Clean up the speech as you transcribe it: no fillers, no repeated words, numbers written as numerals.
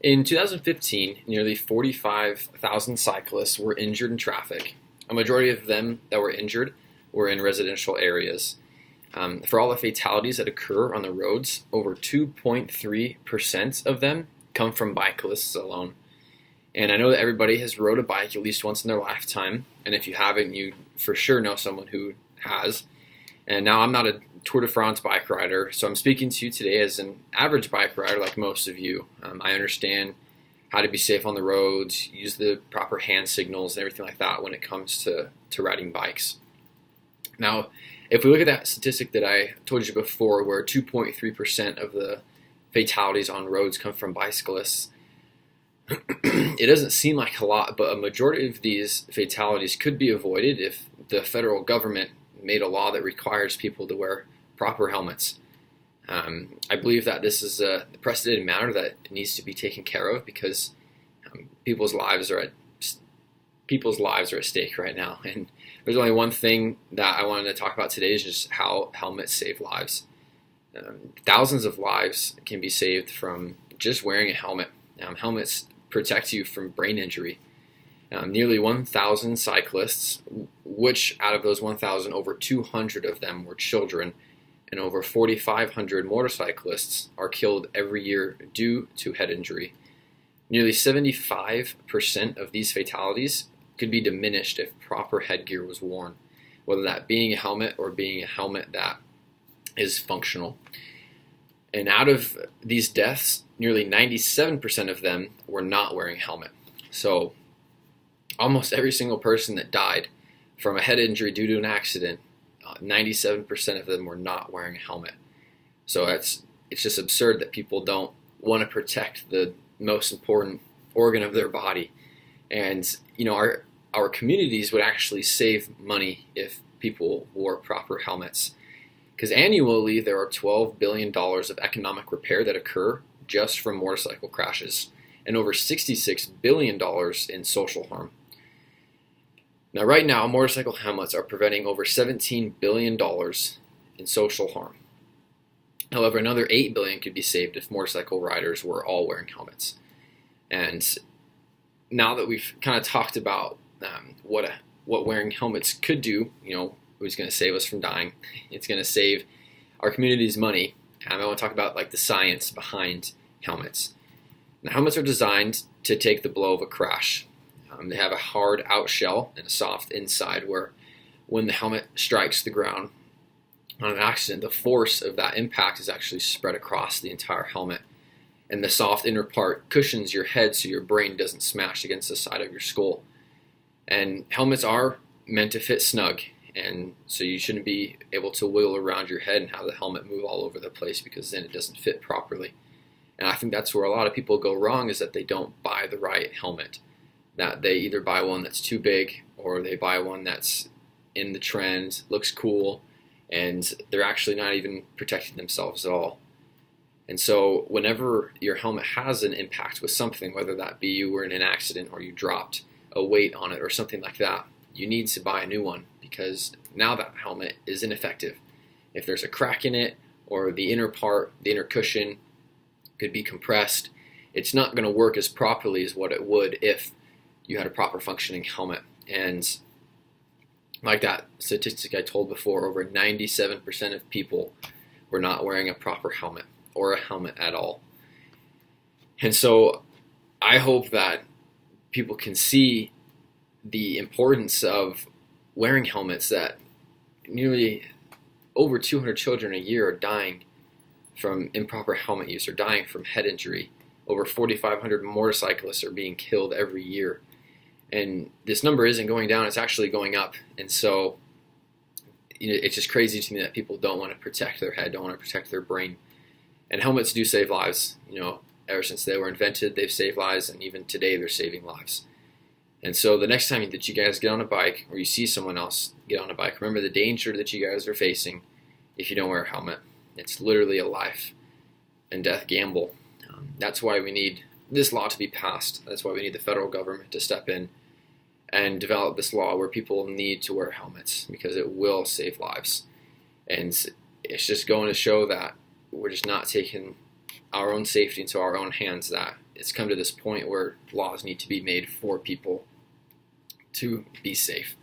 In 2015, nearly 45,000 cyclists were injured in traffic. A majority of them that were injured were in residential areas. For all the fatalities that occur on the roads, over 2.3% of them come from bicyclists alone. And I know that everybody has rode a bike at least once in their lifetime, and if you haven't, you for sure know someone who has. And now I'm not a Tour de France bike rider, so I'm speaking to you today as an average bike rider like most of you. I understand how to be safe on the roads, use the proper hand signals and everything like that when it comes to riding bikes. Now, if we look at that statistic that I told you before, where 2.3% of the fatalities on roads come from bicyclists, it doesn't seem like a lot, but a majority of these fatalities could be avoided if the federal government made a law that requires people to wear proper helmets. I believe that this is a precedent matter that needs to be taken care of because people's lives are at stake right now. And there's only one thing that I wanted to talk about today is just how helmets save lives. Thousands of lives can be saved from just wearing a helmet. Helmets protect you from brain injury. Nearly 1,000 cyclists, which out of those 1,000, over 200 of them were children, and over 4,500 motorcyclists are killed every year due to head injury. Nearly 75% of these fatalities could be diminished if proper headgear was worn, whether that being a helmet or being a helmet that is functional. And out of these deaths, nearly 97% of them were not wearing a helmet. So almost every single person that died from a head injury due to an accident, 97% of them were not wearing a helmet. So it's just absurd that people don't want to protect the most important organ of their body. And our communities would actually save money if people wore proper helmets. Because annually there are $12 billion of economic repair that occur just from motorcycle crashes, and over $66 billion in social harm. Now, right now, motorcycle helmets are preventing over $17 billion in social harm. However, another $8 billion could be saved if motorcycle riders were all wearing helmets. And now that we've kind of talked about what wearing helmets could do, it's going to save us from dying. It's going to save our community's money. I want to talk about the science behind helmets. Now, helmets are designed to take the blow of a crash. They have a hard out shell and a soft inside where when the helmet strikes the ground on an accident, the force of that impact is actually spread across the entire helmet. And the soft inner part cushions your head so your brain doesn't smash against the side of your skull. And helmets are meant to fit snug, and so you shouldn't be able to wiggle around your head and have the helmet move all over the place because then it doesn't fit properly. And I think that's where a lot of people go wrong, is that they don't buy the right helmet. That they either buy one that's too big or they buy one that's in the trend, looks cool, and they're actually not even protecting themselves at all. And so whenever your helmet has an impact with something, whether that be you were in an accident or you dropped a weight on it or something like that, you need to buy a new one because now that helmet is ineffective. If there's a crack in it or the inner part, the inner cushion could be compressed, it's not going to work as properly as what it would if you had a proper functioning helmet. And like that statistic I told before, over 97% of people were not wearing a proper helmet or a helmet at all. And so I hope that people can see the importance of wearing helmets, that nearly over 200 children a year are dying from improper helmet use or dying from head injury. Over 4,500 motorcyclists are being killed every year. And this number isn't going down, it's actually going up. And so it's just crazy to me that people don't want to protect their head, don't want to protect their brain. And helmets do save lives. Ever since they were invented, they've saved lives, and even today they're saving lives. And so the next time that you guys get on a bike or you see someone else get on a bike, remember the danger that you guys are facing if you don't wear a helmet. It's literally a life and death gamble. That's why we need this law to be passed. That's why we need the federal government to step in and develop this law where people need to wear helmets, because it will save lives. And it's just going to show that we're just not taking our own safety into our own hands that it's come to this point where laws need to be made for people to be safe.